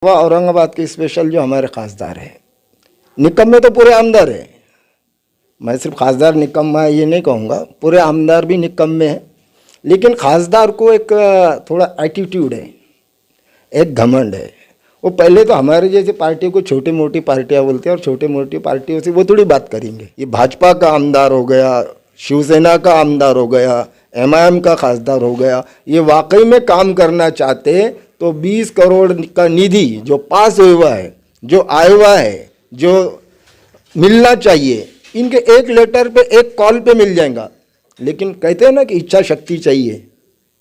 वह औरंगाबाद के स्पेशल जो हमारे खासदार है, निकम्मे तो पूरे आमदार है। मैं सिर्फ खासदार निकम्मा ये नहीं कहूँगा, पूरे आमदार भी निकम्मे हैं। लेकिन खासदार को एक थोड़ा एटीट्यूड है, एक घमंड है। वो पहले तो हमारे जैसे पार्टियों को छोटी मोटी पार्टियां बोलते हैं और छोटी मोटी पार्टियों से वो थोड़ी बात करेंगे। ये भाजपा का आमदार हो गया, शिवसेना का आमदार हो गया, एमआईएम का खासदार हो गया। ये वाकई में काम करना चाहते तो 20 करोड़ का निधि जो पास हुआ है, जो आया हुआ है, जो मिलना चाहिए, इनके एक लेटर पे एक कॉल पे मिल जाएगा। लेकिन कहते हैं ना कि इच्छा शक्ति चाहिए,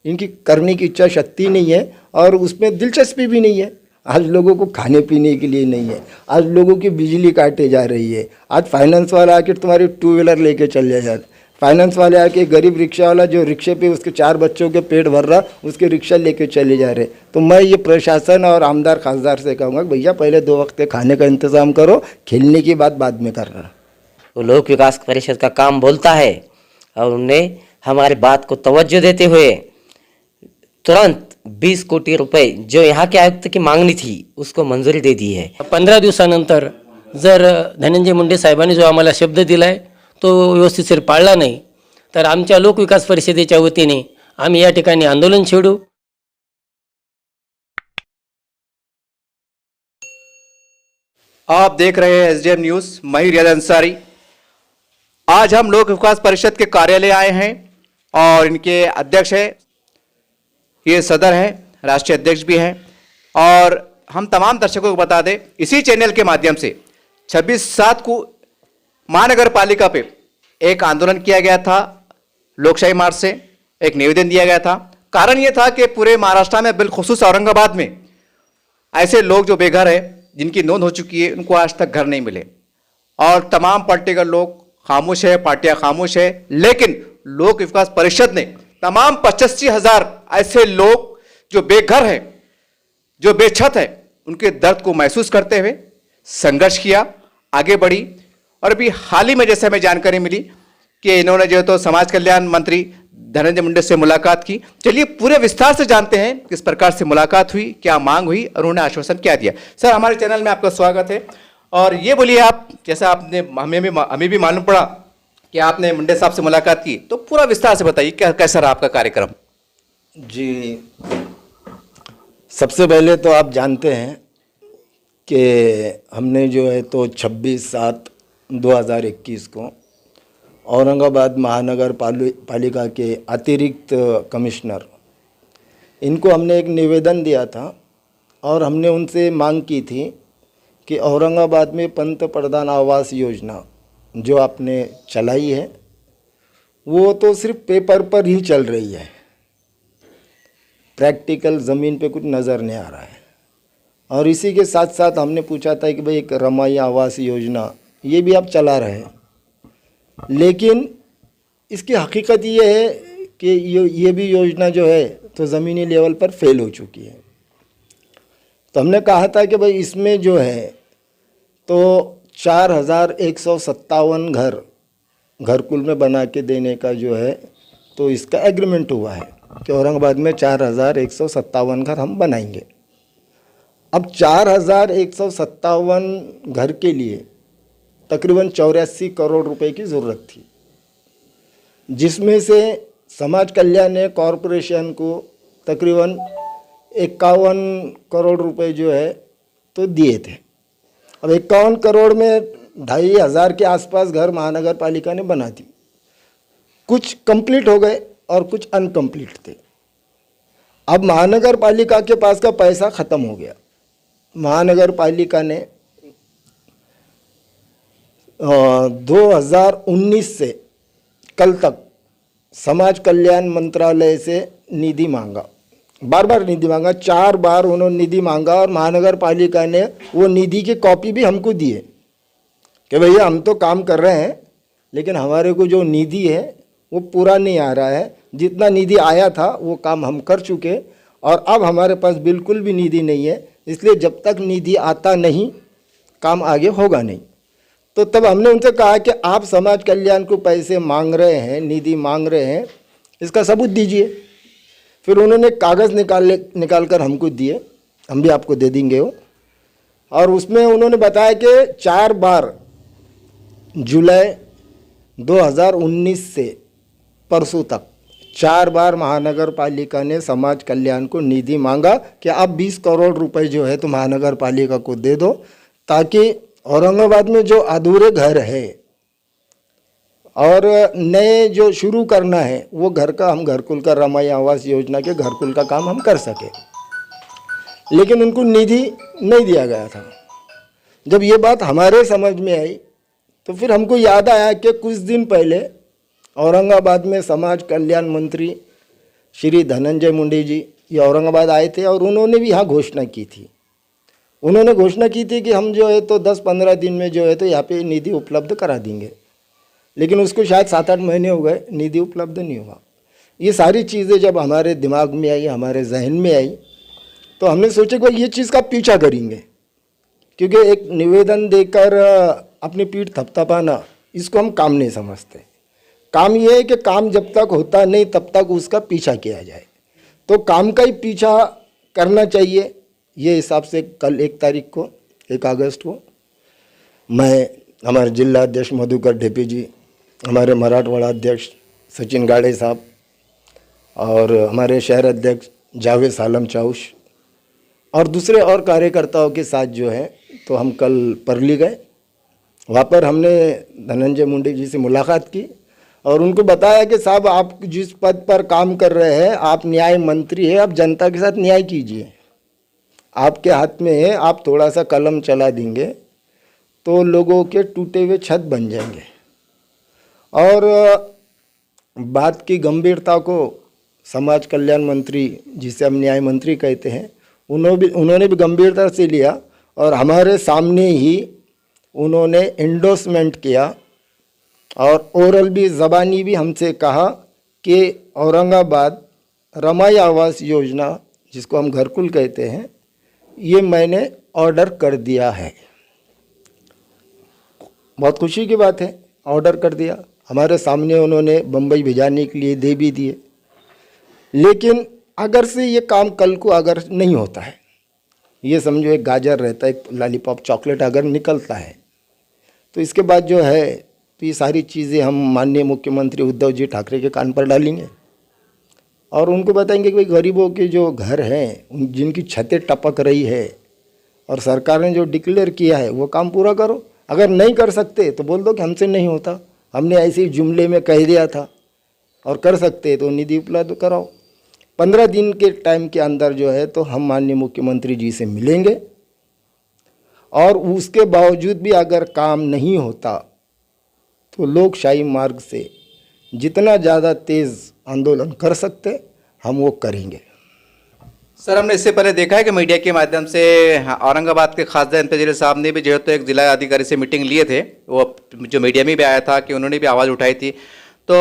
इनकी करने की इच्छा शक्ति नहीं है और उसमें दिलचस्पी भी नहीं है। आज लोगों को खाने पीने के लिए नहीं है, आज लोगों की बिजली काटे जा रही है। आज फाइनेंस वाला आके तुम्हारी 2 व्हीलर लेके चले जाते, फाइनेंस वाले आके गरीब रिक्शा वाला जो रिक्शे पे उसके 4 बच्चों के पेट भर रहा उसके रिक्शा लेके चले जा रहे। तो मैं ये प्रशासन और आमदार खासदार से कहूँगा कि भैया पहले 2 वक्त के खाने का इंतज़ाम करो, खेलने की बात बाद में करना। वो लोक विकास परिषद का काम बोलता है और उन्होंने हमारी बात को तवज्जो देते हुए तुरंत 20 कोटी रुपए जो यहाँ के आयुक्त की मागणी थी उसको मंजुरी दे दी है। 15 दिवसानंतर जर धनंजय मुंडे साहेबांनी जो आम्हाला शब्द दिलाय तो व्यवस्थित पाळला नाही तर आमच्या लोक विकास परिषदेच्या वतीने आम्ही या ठिकाणी आंदोलन छेडू। आप देख रहे हैं एसडीएम न्यूज, मैं रियाज अंसारी। आज हम लोक विकास परिषद के कार्यालय आए हैं और इनके अध्यक्ष है, ये सदर हैं, राष्ट्रीय अध्यक्ष भी हैं। और हम तमाम दर्शकों को बता दें, इसी चैनल के माध्यम से 26/7 को महानगर पालिका पे एक आंदोलन किया गया था, लोकशाही मार्च से एक निवेदन दिया गया था। कारण ये था कि पूरे महाराष्ट्र में बिलखुसूस औरंगाबाद में ऐसे लोग जो बेघर है, जिनकी नोंद हो चुकी है, उनको आज तक घर नहीं मिले और तमाम पॉलिटिकल लोग खामोश है, पार्टियां खामोश है। लेकिन लोक विकास परिषद ने तमाम 85,000 ऐसे लोग जो बेघर हैं, जो बेछत है, उनके दर्द को महसूस करते हुए संघर्ष किया, आगे बढ़ी। और अभी हाल ही में जैसे हमें जानकारी मिली कि इन्होंने जो तो समाज कल्याण मंत्री धनंजय मुंडे से मुलाकात की। चलिए पूरे विस्तार से जानते हैं किस प्रकार से मुलाकात हुई, क्या मांग हुई और उन्होंने आश्वासन क्या दिया। सर, हमारे चैनल में आपका स्वागत है। और ये बोलिए आप, जैसा आपने हमें भी मालूम पड़ा कि आपने मुंडे साहब से मुलाकात की, तो पूरा विस्तार से बताइए कैसा रहा आपका कार्यक्रम। जी, सबसे पहले तो आप जानते हैं कि हमने जो है तो 26/7/2021 को औरंगाबाद महानगर पालिका के अतिरिक्त कमिश्नर, इनको हमने एक निवेदन दिया था और हमने उनसे मांग की थी कि औरंगाबाद में पंतप्रधान आवास योजना जो आपने चलाई है वो तो सिर्फ पेपर पर ही चल रही है, प्रैक्टिकल ज़मीन पे कुछ नज़र नहीं आ रहा है। और इसी के साथ साथ हमने पूछा था कि भाई एक रमाई आवास योजना ये भी आप चला रहे हैं, लेकिन इसकी हकीकत ये है कि ये भी योजना जो है तो ज़मीनी लेवल पर फेल हो चुकी है। तो हमने कहा था कि भाई इसमें जो है तो 4157 घरकुल में बना के देने का जो है तो इसका एग्रीमेंट हुआ है कि औरंगाबाद में 4157 घर हम बनाएंगे। अब 4157 घर के लिए तकरीबन 84 करोड़ रुपए की ज़रूरत थी, जिसमें से समाज कल्याण ने कॉरपोरेशन को तकरीबन 51 करोड़ रुपए जो है तो दिए थे। अब 51 करोड़ में 2,500 के आसपास घर महानगर पालिका ने बना दी। कुछ कंप्लीट हो गए और कुछ अनकम्प्लीट थे। अब महानगर पालिका के पास का पैसा ख़त्म हो गया। महानगर पालिका ने 2019 से कल तक समाज कल्याण मंत्रालय से निधि मांगा, बार बार निधि मांगा, 4 बार उन्होंने निधि मांगा और महानगर पालिका ने वो निधि की कॉपी भी हमको दिए कि भैया हम तो काम कर रहे हैं लेकिन हमारे को जो निधि है वो पूरा नहीं आ रहा है। जितना निधि आया था वो काम हम कर चुके और अब हमारे पास बिल्कुल भी निधि नहीं है, इसलिए जब तक निधि आता नहीं काम आगे होगा नहीं। तो तब हमने उनसे कहा कि आप समाज कल्याण को पैसे मांग रहे हैं, निधि मांग रहे हैं, इसका सबूत दीजिए। फिर उन्होंने कागज़ निकाल कर हमको दिए, हम भी आपको दे देंगे वो और उसमें उन्होंने बताया कि 4 बार जुलाई 2019 से परसों तक 4 बार महानगर पालिका ने समाज कल्याण को निधि मांगा कि आप 20 करोड़ रुपए जो है तो महानगर पालिका को दे दो, ताकि औरंगाबाद में जो अधूरे घर है और नए जो शुरू करना है वो घर का, हम घरकुल का, रमाई आवास योजना के घरकुल का काम हम कर सके। लेकिन उनको निधि नहीं दिया गया था। जब ये बात हमारे समझ में आई तो फिर हमको याद आया कि कुछ दिन पहले औरंगाबाद में समाज कल्याण मंत्री श्री धनंजय मुंडे जी ये औरंगाबाद आए थे और उन्होंने भी यहाँ घोषणा की थी। उन्होंने घोषणा की थी कि हम जो है तो 10-15 दिन में जो है तो यहाँ पे निधि उपलब्ध करा देंगे, लेकिन उसको शायद 7-8 महीने हो गए, निधि उपलब्ध नहीं हुआ। ये सारी चीज़ें जब हमारे दिमाग में आई, हमारे जहन में आई, तो हमने सोचा कि ये चीज़ का पीछा करेंगे, क्योंकि एक निवेदन देकर अपनी पीठ थपथपाना इसको हम काम नहीं समझते। काम ये है कि काम जब तक होता नहीं तब तक उसका पीछा किया जाए, तो काम का ही पीछा करना चाहिए। ये हिसाब से कल 1 तारीख को 1 अगस्त को मैं, हमारे जिला अध्यक्ष मधुकर ढेपी जी, हमारे मराठवाड़ा अध्यक्ष सचिन गाड़े साहब और हमारे शहर अध्यक्ष जावेद सालम चाउश और दूसरे और कार्यकर्ताओं के साथ जो है तो हम कल परली गए। वहाँ पर हमने धनंजय मुंडे जी से मुलाकात की और उनको बताया कि साहब, आप जिस पद पर काम कर रहे हैं, आप न्याय मंत्री हैं, आप जनता के साथ न्याय कीजिए, आपके हाथ में है, आप थोड़ा सा कलम चला देंगे तो लोगों के टूटे हुए छत बन जाएंगे। और बात की गंभीरता को समाज कल्याण मंत्री, जिसे हम न्याय मंत्री कहते हैं, उन्होंने भी गंभीरता से लिया और हमारे सामने ही उन्होंने एंडोर्समेंट किया और ओरल भी, ज़बानी भी हमसे कहा कि औरंगाबाद रमाई आवास योजना, जिसको हम घरकुल कहते हैं, ये मैंने ऑर्डर कर दिया है। बहुत खुशी की बात है, ऑर्डर कर दिया। हमारे सामने उन्होंने बम्बई भिजाने के लिए दे भी दिए। लेकिन अगर से ये काम कल को अगर नहीं होता है, ये समझो एक गाजर रहता है, एक लॉलीपॉप चॉकलेट अगर निकलता है, तो इसके बाद जो है तो ये सारी चीज़ें हम माननीय मुख्यमंत्री उद्धव जी ठाकरे के कान पर डालेंगे और उनको बताएंगे कि भाई गरीबों के जो घर हैं, जिनकी छतें टपक रही है और सरकार ने जो डिक्लेयर किया है वो काम पूरा करो। अगर नहीं कर सकते तो बोल दो कि हमसे नहीं होता, हमने ऐसे ही जुमले में कह दिया था, और कर सकते तो निधि उपलब्ध कराओ। 15 दिन के टाइम के अंदर जो है तो हम माननीय मुख्यमंत्री जी से मिलेंगे और उसके बावजूद भी अगर काम नहीं होता तो लोकशाही मार्ग से जितना ज़्यादा तेज़ आंदोलन कर सकते हम वो करेंगे। सर, हमने इससे पहले देखा है कि मीडिया के माध्यम से औरंगाबाद के खासदार इंतजार साहब ने भी जो है तो एक जिला अधिकारी से मीटिंग लिए थे, वो जो मीडिया में भी आया था कि उन्होंने भी आवाज़ उठाई थी। तो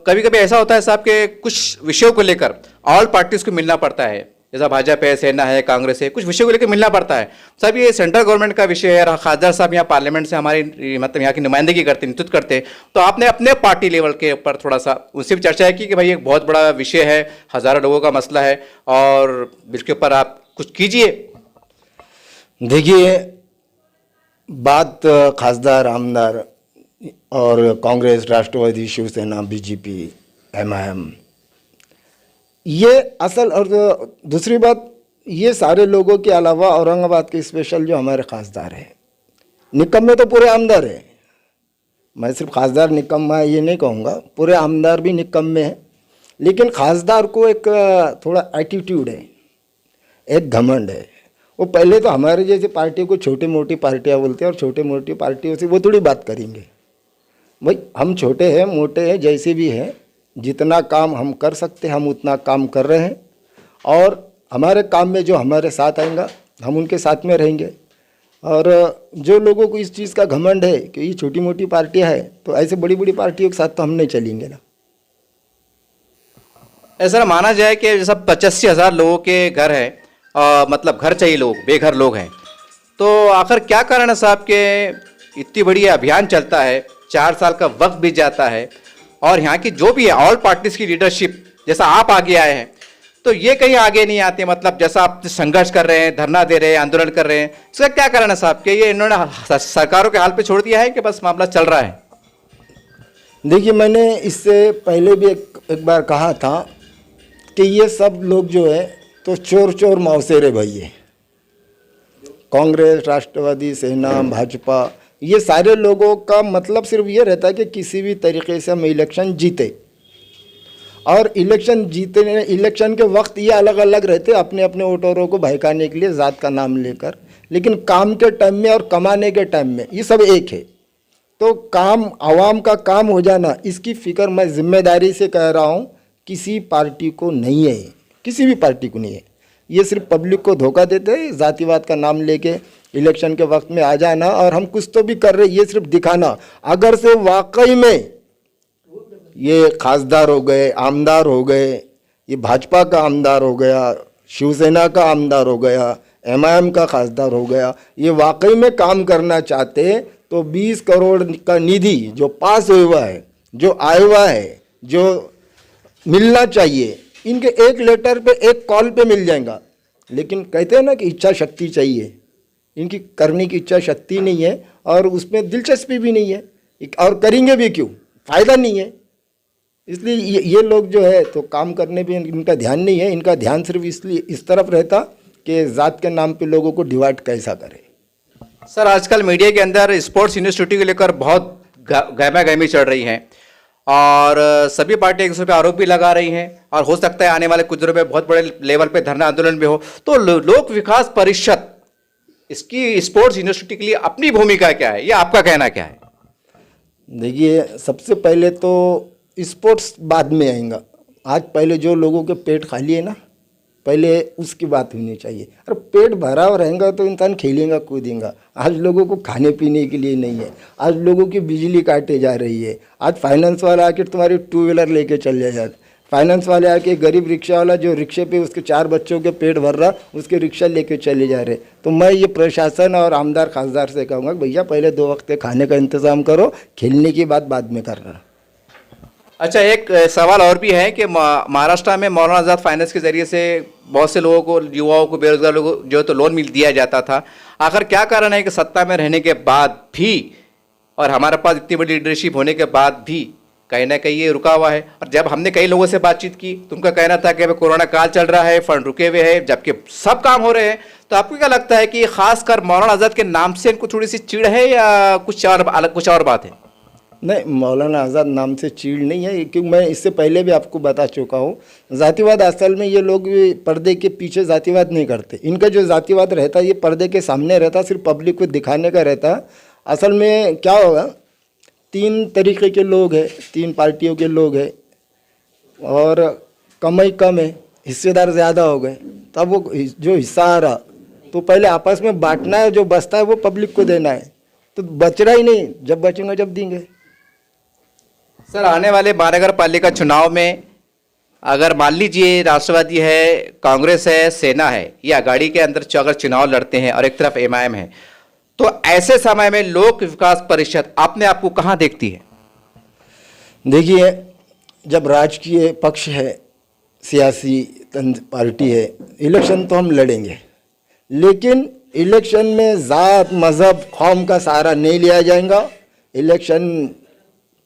कभी कभी ऐसा होता है साहब के कुछ विषयों को लेकर ऑल पार्टीज को मिलना पड़ता है, जैसा भाजपा है, सेना है, कांग्रेस है, कुछ विषयों को लेकर मिलना पड़ता है। साहब, ये सेंट्रल गवर्नमेंट का विषय है, खासदार साहब यहाँ पार्लियामेंट से हमारी मतलब यहाँ की नुमाइंदगी करते, नेतृत्व करते, तो आपने अपने पार्टी लेवल के ऊपर थोड़ा सा उससे भी चर्चा की कि भाई एक बहुत बड़ा विषय है, हज़ारों लोगों का मसला है और इसके ऊपर आप कुछ कीजिए। देखिए, बात खासदार, आमदार और कांग्रेस, राष्ट्रवादी, शिवसेना, बीजेपी, MIM, ये असल, और दूसरी बात, ये सारे लोगों के अलावा औरंगाबाद के स्पेशल जो हमारे खासदार हैं, निकम्मे तो पूरे आमदार हैं। मैं सिर्फ खासदार निकम्मा ये नहीं कहूँगा, पूरे आमदार भी निकम्मे हैं। लेकिन खासदार को एक थोड़ा एटीट्यूड है, एक घमंड है। वो पहले तो हमारे जैसे पार्टी को छोटी मोटी पार्टियाँ बोलते हैं और छोटी मोटी पार्टियों से वो थोड़ी बात करेंगे। भाई, हम छोटे हैं, मोटे हैं, जैसे भी हैं, जितना काम हम कर सकते हैं हम उतना काम कर रहे हैं और हमारे काम में जो हमारे साथ आएगा हम उनके साथ में रहेंगे। और जो लोगों को इस चीज़ का घमंड है कि ये छोटी मोटी पार्टियां है, तो ऐसे बड़ी बड़ी पार्टियों के साथ तो हम नहीं चलेंगे ना। ऐसा माना जाए कि जैसा 85,000 लोगों के घर है, मतलब घर चाहिए, लोग बेघर लोग हैं, तो आखिर क्या कारण है साहब के इतनी बड़ी अभियान चलता है, 4 साल का वक्त बीत जाता है और यहाँ की जो भी है ऑल पार्टीज की लीडरशिप, जैसा आप आगे आए हैं, तो ये कहीं आगे नहीं आते, मतलब जैसा आप संघर्ष कर रहे हैं, धरना दे रहे हैं, आंदोलन कर रहे हैं, इसका क्या कारण है साहब कि ये इन्होंने सरकारों के हाल पे छोड़ दिया है कि बस मामला चल रहा है? देखिए, मैंने इससे पहले भी एक बार कहा था कि ये सब लोग जो है तो चोर चोर मौसेरे भाई है। कांग्रेस, राष्ट्रवादी, सेना, भाजपा, ये सारे लोगों का मतलब सिर्फ ये रहता है कि किसी भी तरीके से हम इलेक्शन जीते, और इलेक्शन के वक्त ये अलग अलग रहते अपने अपने वोटरों को बहकाने के लिए जात का नाम लेकर, लेकिन काम के टाइम में और कमाने के टाइम में ये सब एक है। तो काम, आवाम का काम हो जाना, इसकी फिक्र मैं जिम्मेदारी से कह रहा हूँ, किसी पार्टी को नहीं है, किसी भी पार्टी को नहीं है। ये सिर्फ पब्लिक को धोखा देते हैं, जातिवाद का नाम लेके इलेक्शन के वक्त में आ जाना, और हम कुछ तो भी कर रहे, ये सिर्फ दिखाना। अगर से वाकई में ये खासदार हो गए, आमदार हो गए, ये भाजपा का आमदार हो गया, शिवसेना का आमदार हो गया, एमआईएम का खासदार हो गया, ये वाकई में काम करना चाहते तो 20 करोड़ का निधि जो पास हुआ है, जो आया हुआ है, जो मिलना चाहिए, इनके एक लेटर पे, एक कॉल पे मिल जाएगा। लेकिन कहते हैं ना कि इच्छा शक्ति चाहिए, इनकी करने की इच्छा शक्ति नहीं है और उसमें दिलचस्पी भी नहीं है, और करेंगे भी क्यों, फ़ायदा नहीं है। इसलिए ये लोग जो है तो काम करने पे इनका ध्यान नहीं है, इनका ध्यान सिर्फ इसलिए इस तरफ रहता कि जात के नाम पे लोगों को डिवाइड कैसा करे। सर, आजकल मीडिया के अंदर स्पोर्ट्स यूनिवर्सिटी को लेकर बहुत गहमा गहमी चल रही है और सभी पार्टी एक दूसरे पे आरोप भी लगा रही हैं, और हो सकता है आने वाले कुछ दिनों में बहुत बड़े लेवल पे धरना आंदोलन भी हो। तो लोक विकास परिषद, इसकी स्पोर्ट्स यूनिवर्सिटी के लिए अपनी भूमिका क्या है, ये आपका कहना क्या है? देखिए, सबसे पहले तो स्पोर्ट्स बाद में आएगा। आज पहले जो लोगों के पेट खाली है ना, पहले उसकी बात होनी चाहिए। और पेट भरा हुआ रहेगा तो इंसान खेलेगा कूदेगा। आज लोगों को खाने पीने के लिए नहीं है, आज लोगों की बिजली काटे जा रही है, आज फाइनेंस वाला आके तुम्हारी 2 व्हीलर लेके चल जाए, फाइनेंस वाले आके गरीब रिक्शा वाला जो रिक्शे पे उसके 4 बच्चों के पेट भर रहा, उसके रिक्शा लेके चले जा रहे। तो मैं ये प्रशासन और आमदार खासदार से कहूँगा कि भैया पहले 2 वक्त के खाने का इंतज़ाम करो, खेलने की बात बाद में करना। अच्छा, एक सवाल और भी है कि महाराष्ट्र में मौलाना आज़ाद फाइनेंस के जरिए से बहुत से लोगों को, युवाओं को, बेरोजगार लोगों को जो तो लोन मिल दिया जाता था। आखिर क्या कारण है कि सत्ता में रहने के बाद भी और हमारे पास इतनी बड़ी लीडरशिप होने के बाद भी कहीं ना कहीं ये रुका हुआ है? और जब हमने कई लोगों से बातचीत की तो उनका कहना था कि कोरोना काल चल रहा है, फंड रुके हुए हैं, जबकि सब काम हो रहे हैं। तो आपको क्या लगता है कि खासकर मौलाना आज़ाद के नाम से इनको थोड़ी सी चिढ़ है या कुछ और बात है? नहीं, मौलाना आज़ाद नाम से चीड़ नहीं है, क्योंकि मैं इससे पहले भी आपको बता चुका हूँ। जातिवाद असल में ये लोग पर्दे के पीछे जातिवाद नहीं करते। इनका जो जातिवाद रहता है ये पर्दे के सामने रहता, सिर्फ पब्लिक को दिखाने का रहता। असल में क्या होगा, 3 तरीके के लोग हैं, 3 पार्टियों के लोग हैं, और कमाई कम है, हिस्सेदार ज़्यादा हो गए। तब वो जो हिस्सा आ रहा तो पहले आपस में बांटना है, जो बचता है वो पब्लिक को देना है। तो बच रहा ही नहीं, जब बचेंगे जब देंगे। सर, आने वाले महानगर पालिका चुनाव में अगर मान लीजिए राष्ट्रवादी है, कांग्रेस है, सेना है, ये आघाड़ी के अंदर अगर चुनाव लड़ते हैं और एक तरफ एमआईएम है, तो ऐसे समय में लोक विकास परिषद अपने आप को कहाँ देखती है? देखिए, जब राजकीय पक्ष है, सियासी पार्टी है, इलेक्शन तो हम लड़ेंगे, लेकिन इलेक्शन में जात, मज़हब, कौम का सहारा नहीं लिया जाएगा। इलेक्शन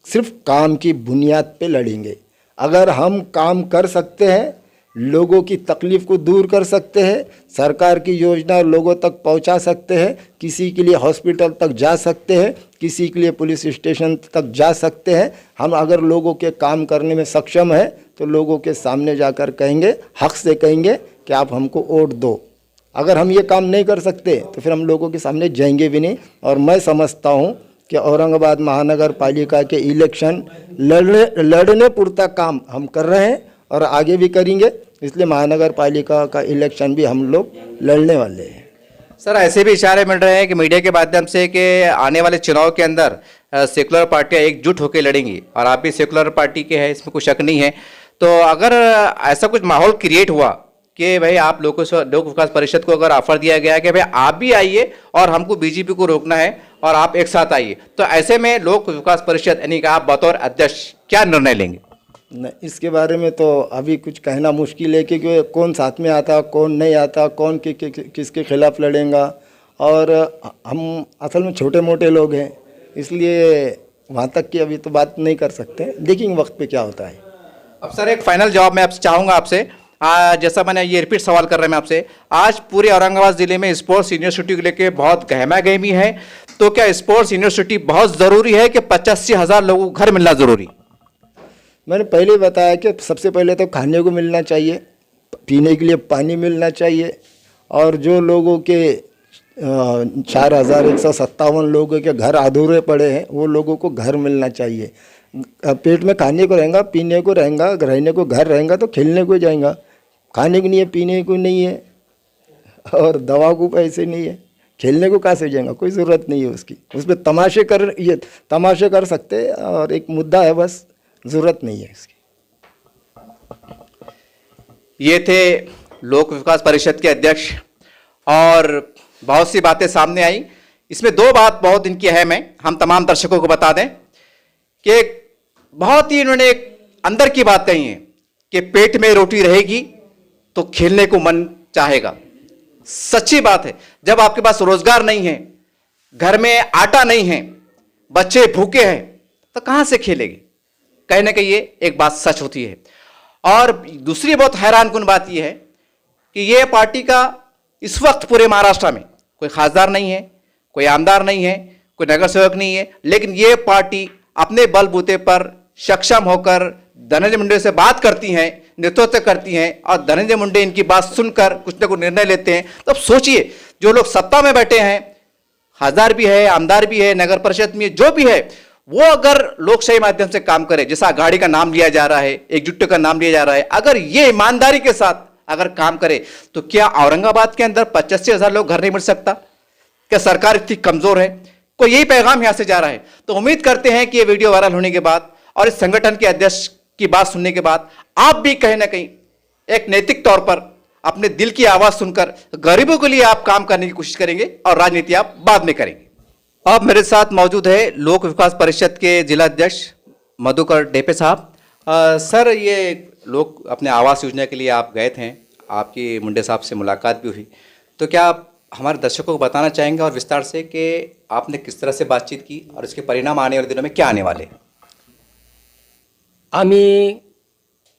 सिर्फ काम की बुनियाद पे लड़ेंगे। अगर हम काम कर सकते हैं, लोगों की तकलीफ़ को दूर कर सकते हैं, सरकार की योजना लोगों तक पहुंचा सकते हैं, किसी के लिए हॉस्पिटल तक जा सकते हैं, किसी के लिए पुलिस स्टेशन तक जा सकते हैं, हम अगर लोगों के काम करने में सक्षम है तो लोगों के सामने जाकर कहेंगे, हक से कहेंगे कि आप हमको वोट दो। अगर हम ये काम नहीं कर सकते तो फिर हम लोगों के सामने जाएंगे भी नहीं। और मैं समझता हूँ कि औरंगाबाद महानगर पालिका के इलेक्शन लड़ने पुरता काम हम कर रहे हैं और आगे भी करेंगे। इसलिए महानगर पालिका का इलेक्शन भी हम लोग लड़ने वाले हैं। सर, ऐसे भी इशारे मिल रहे हैं कि मीडिया के माध्यम से कि आने वाले चुनाव के अंदर सेकुलर पार्टियां एकजुट होकर लड़ेंगी, और आप भी सेकुलर पार्टी के हैं, इसमें कोई शक नहीं है। तो अगर ऐसा कुछ माहौल क्रिएट हुआ कि भाई आप लोक विकास परिषद को अगर ऑफर दिया गया कि भाई आप भी आइए और हमको बीजेपी को रोकना है और आप एक साथ आइए, तो ऐसे में लोक विकास परिषद यानी कि आप बतौर अध्यक्ष क्या निर्णय लेंगे? नहीं, इसके बारे में तो अभी कुछ कहना मुश्किल है क्योंकि कौन साथ में आता कौन नहीं आता, कौन किसके खिलाफ लड़ेगा। और हम असल में छोटे मोटे लोग हैं, इसलिए वहाँ तक की अभी तो बात नहीं कर सकते, देखेंगे वक्त पे क्या होता है। अब सर एक फाइनल जवाब मैं आपसे चाहूँगा आपसे, जैसा मैंने ये रिपीट सवाल कर रहा मैं आपसे, आज पूरे औरंगाबाद ज़िले में स्पोर्ट्स यूनिवर्सिटी को लेकर बहुत गहमा गहमी है, तो क्या स्पोर्ट्स यूनिवर्सिटी बहुत ज़रूरी है कि 85,000 लोगों को घर मिलना ज़रूरी? मैंने पहले ही बताया कि सबसे पहले तो खाने को मिलना चाहिए, पीने के लिए पानी मिलना चाहिए, और जो लोगों के 4,157 लोगों के घर अधूरे पड़े हैं वो लोगों को घर मिलना चाहिए। पेट में खाने को रहेगा, पीने को रहेगा, रहने को घर रहेगा तो खेलने को जाएगा। खाने को नहीं है, पीने को नहीं है और दवा को पैसे नहीं है, खेलने को कहाँ से जाएगा? कोई ज़रूरत नहीं है उसकी। उस पर तमाशे कर सकते हैं और एक मुद्दा है, बस ज़रूरत नहीं है इसकी। ये थे लोक विकास परिषद के अध्यक्ष और बहुत सी बातें सामने आई। इसमें दो बात बहुत इनकी अहम है, हम तमाम दर्शकों को बता दें कि बहुत ही इन्होंने एक अंदर की बात कही है कि पेट में रोटी रहेगी तो खेलने को मन चाहेगा। सच्ची बात है, जब आपके पास रोजगार नहीं है, घर में आटा नहीं है, बच्चे भूखे हैं, तो कहां से खेलेंगे? कहीं ना कहीं ये एक बात सच होती है। और दूसरी बहुत हैरानकुन बात यह है कि ये पार्टी का इस वक्त पूरे महाराष्ट्र में कोई खासदार नहीं है, कोई आमदार नहीं है, कोई नगर सेवक नहीं है, लेकिन ये पार्टी अपने बलबूते पर सक्षम होकर धनंजय मुंडे से बात करती हैं, नेतृत्व करती हैं और धनंजय मुंडे इनकी बात सुनकर कुछ न कुछ निर्णय लेते हैं। तो अब सोचिए, जो लोग सत्ता में बैठे हैं, खासदार भी है, आमदार भी है, नगर परिषद में जो भी है, वो अगर लोकशाही माध्यम से काम करे, जैसा अघाड़ी का नाम लिया जा रहा है, एकजुटता का नाम लिया जा रहा है, अगर ये ईमानदारी के साथ अगर काम करे तो क्या औरंगाबाद के अंदर 85,000 लोग घर नहीं मिल सकता? क्या सरकार इतनी कमजोर है? कोई यही पैगाम यहां से जा रहा है। तो उम्मीद करते हैं कि ये वीडियो वायरल होने के बाद और इस संगठन के अध्यक्ष की बात सुनने के बाद आप भी कहीं ना कहीं एक नैतिक तौर पर अपने दिल की आवाज सुनकर गरीबों के लिए आप काम करने की कोशिश करेंगे और राजनीति आप बाद में करेंगे। अब मेरे साथ मौजूद है लोक विकास परिषद के जिला अध्यक्ष मधुकर डेपे साहब। सर, ये लोग अपने आवास योजना के लिए आप गए थे, आपकी मुंडे साहब से मुलाकात भी हुई, तो क्या आप हमारे दर्शकों को बताना चाहेंगे और विस्तार से कि आपने किस तरह से बातचीत की और इसके परिणाम आने वाले दिनों में क्या आने वाले? आम्ही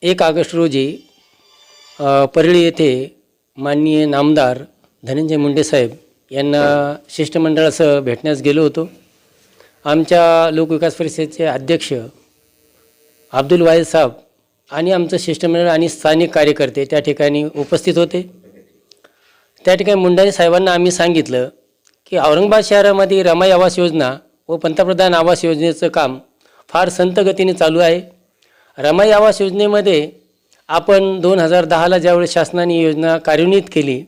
1 ऑगस्ट रोजी परळी येथे माननीय नामदार धनंजय मुंडे साहेब यांना शिष्टमंडळासह भेटण्यास गेलो होतो। आमच्या लोकविकास परिषदेचे अध्यक्ष अब्दुल वाहिद साहेब आणि आमचं शिष्टमंडळ आणि स्थानिक कार्यकर्ते त्या ठिकाणी उपस्थित होते। त्या ठिकाणी मुंडे साहेबांना आम्ही सांगितलं की औरंगाबाद शहरामध्ये रमाई आवास योजना व पंतप्रधान आवास योजनेचं काम फार संत गतीने चालू आहे। रमाई आवास योजनेमध्ये आपण 2010ला ज्यावेळेस शासनाने योजना कार्यान्वित केली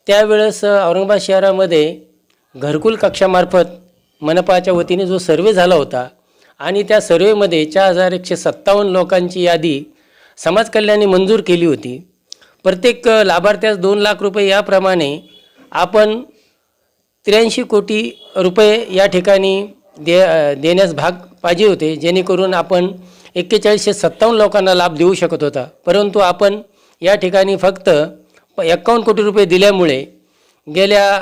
त्यावेळेस औरंगाबाद शहरामध्ये घरकुल कक्षामार्फत मनपाच्या वतीने जो सर्वे झाला होता आणि त्या सर्वेमध्ये 4,157 लोकांची यादी समाज कल्याणाने मंजूर केली होती। प्रत्येक लाभार्थ्यास 2 लाख रुपये याप्रमाणे आपण 83 कोटी रुपये या ठिकाणी देण्यास भाग पाहिजे होते, जेणेकरून आपण 4157 लोकांना लाभ देऊ शकत होता। परंतु आपण या ठिकाणी फक्त 51 कोटी रुपये दिल्यामुळे गेल्या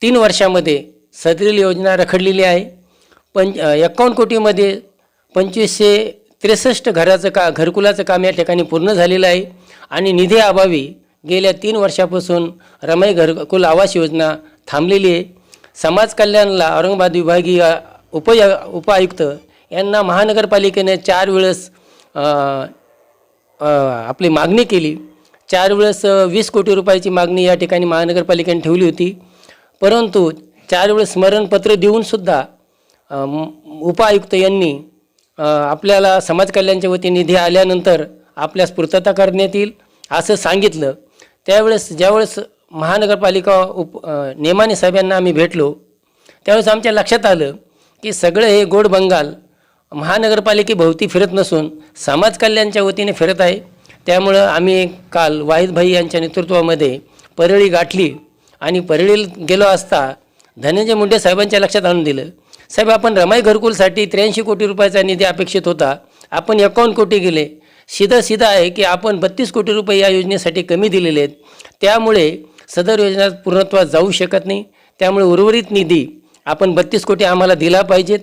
3 वर्षामध्ये सदरील योजना रखडलेली आहे। 51 कोटीमध्ये 2563 घरकुलाचं काम या ठिकाणी पूर्ण झालेलं आहे आणि निधी अभावी गेल्या 3 वर्षापासून रमाई घरकुल आवास योजना थांबलेली आहे। समाज कल्याणला औरंगाबाद विभागीय उपायुक्त यांना महानगरपालिकेने 4 वेळेस आपली मागणी केली। 4 वेळेस 20 कोटी रुपयाची मागणी या ठिकाणी महानगरपालिकेने ठेवली होती, परंतु 4 वेळेस स्मरणपत्र देऊनसुद्धा उपायुक्त यांनी आपल्याला समाज कल्याणच्या वतीने निधी आल्यानंतर आपल्यास पूर्तता करण्यात येईल असं सांगितलं। त्यावेळेस ज्यावेळेस महानगरपालिका नेमाने साहेबांना आम्ही भेटलो त्यावेळेस आमच्या लक्षात आलं की सगळं हे गोड बंगाल महानगरपालिकेभोवती फिरत नसून समाज कल्याणच्या वतीने फिरत आहे। त्यामुळं आम्ही काल वाहिद भाई यांच्या नेतृत्वामध्ये परळी गाठली आणि परळीला गेलो असता धनंजय मुंडे साहेबांच्या लक्षात आणून दिलं, साहेब आपण रमाई घरकुलसाठी 83 कोटी रुपयाचा निधी अपेक्षित होता, आपण 51 कोटी गेले. सीधा आहे की आपण 32 कोटी रुपये या योजनेसाठी कमी दिलेले आहेत. त्यामुळे सदर योजना पूर्णत्वास जाऊ शकत नाही. त्यामुळे उर्वरित निधी आपण 32 कोटी आम्हाला दिला पाहिजेत.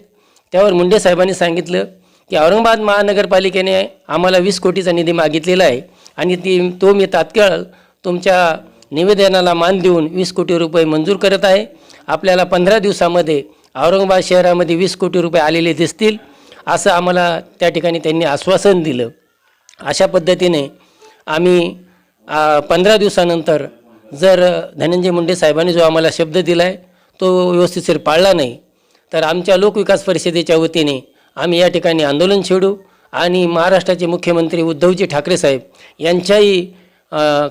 त्यावर मुंडे साहेबांनी सांगितलं की औरंगाबाद महानगरपालिकेने आम्हाला 20 कोटीचा निधी मागितलेला आहे आणि तो मी तात्काळ तुमच्या निवेदनाला मान देऊन 20 कोटी रुपये मंजूर करत आहे. आपल्याला 15 दिवसामध्ये औरंगाबाद शहरामध्ये 20 कोटी रुपये आलेले दिसतील असं आम्हाला त्या ठिकाणी त्यांनी आश्वासन दिलं. अशा पद्धतीने आम्ही 15 दिवसानंतर जर धनंजय मुंडे साहेबांनी जो आम्हाला शब्द दिला आहे तो व्यवस्थितशीर पाळला नाही तर आमच्या लोकविकास परिषदेच्या वतीने आम्ही या ठिकाणी आंदोलन छेडू आणि महाराष्ट्राचे मुख्यमंत्री उद्धवजी ठाकरे साहेब यांच्याही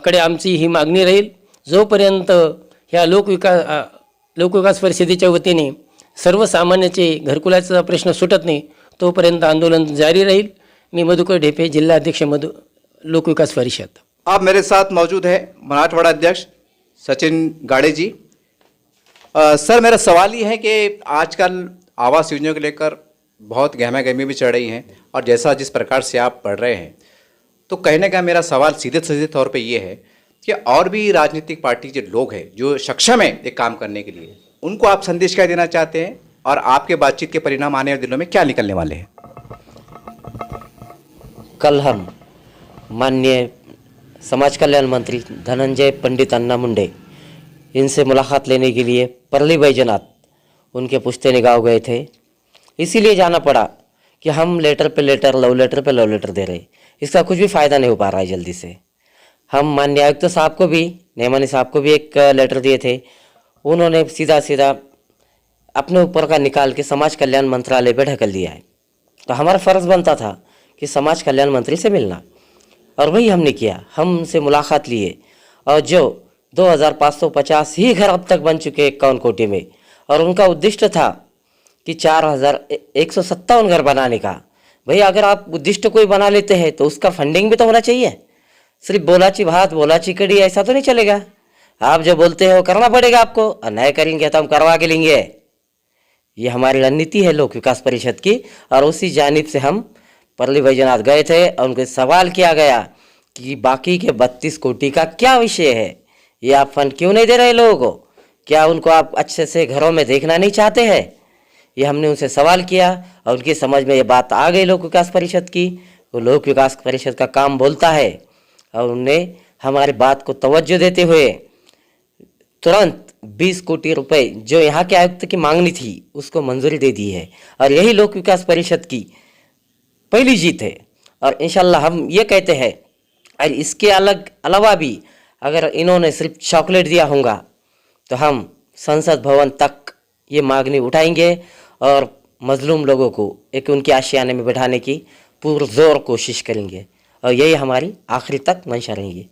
कडे आमची ही मागणी राहील. जोपर्यंत ह्या लोकविकास परिषदेच्या वतीने सर्वसामान्याचे घरकुलाचा प्रश्न सुटत नाही तोपर्यंत आंदोलन जारी राहील. मी मधुकर ढेपे, जिल्हाध्यक्ष लोकविकास परिषद. अब मेरे साथ मौजूद है मराठवाड़ा अध्यक्ष सचिन गाड़े जी. सर, मेरा सवाल ये है कि आजकल आवास योजना को लेकर बहुत गहमा गहमी भी चढ़ रही हैं और जैसा जिस प्रकार से आप पढ़ रहे हैं तो कहने का मेरा सवाल सीधे तौर पे ये है कि और भी राजनीतिक पार्टी के लोग हैं जो सक्षम है एक काम करने के लिए, उनको आप संदेश क्या देना चाहते हैं और आपके बातचीत के परिणाम आने वाले दिनों में क्या निकलने वाले हैं? कल हम माननीय समाज कल्याण मंत्री धनंजय पंडित अन्ना मुंडे इनसे मुलाकात लेने के लिए परली बैजनाथ उनके पुश्तैनी गाँव गए थे. इसीलिए जाना पड़ा कि हम लेटर पे लेटर, लव लेटर दे रहे, इसका कुछ भी फ़ायदा नहीं हो पा रहा है. जल्दी से हम माननीय आयुक्त साहब को भी, नेमानी साहब को भी एक लेटर दिए थे. उन्होंने सीधा अपने ऊपर का निकाल के समाज कल्याण मंत्रालय पे ढकल दिया है. तो हमारा फ़र्ज़ बनता था कि समाज कल्याण मंत्री से मिलना, और वही हमने किया. हमसे मुलाकात लिए और जो 2550 ही घर अब तक बन चुके 51 कोटी में, और उनका उद्दिष्ट था कि 4157 घर बनाने का. भाई, अगर आप उद्दिष्ट कोई बना लेते हैं तो उसका फंडिंग भी तो होना चाहिए. सिर्फ बोलाची भात बोलाची कड़ी ऐसा तो नहीं चलेगा. आप जो बोलते हो करना पड़ेगा आपको, और नए करेंगे तो हम करवा के लेंगे. ये हमारी रणनीति है लोक विकास परिषद की. और उसी जानिब से हम परली बैजनाथ गए थे और उनके सवाल किया गया कि बाकी के 32 कोटी का क्या विषय है, ये आप फंड क्यों नहीं दे रहे लोगों को, क्या उनको आप अच्छे से घरों में देखना नहीं चाहते हैं. ये हमने उनसे सवाल किया और उनकी समझ में ये बात आ गई लोक विकास परिषद की. वो लोक विकास परिषद का काम बोलता है और उन्होंने हमारी बात को तवज्जो देते हुए तुरंत 20 कोटी रुपए जो यहाँ के आयुक्त की मांगनी थी उसको मंजूरी दे दी है. और यही लोक विकास परिषद की पहली जीत है. और इंशाल्लाह हम ये कहते हैं, और इसके अलावा भी अगर इन्होंने सिर्फ चॉकलेट दिया होगा तो हम संसद भवन तक ये मांगनी उठाएंगे और मजलूम लोगों को एक उनके आशियाने में बैठाने की पुरजोर कोशिश करेंगे. और यही हमारी आखिरी तक मंशा रहेंगी.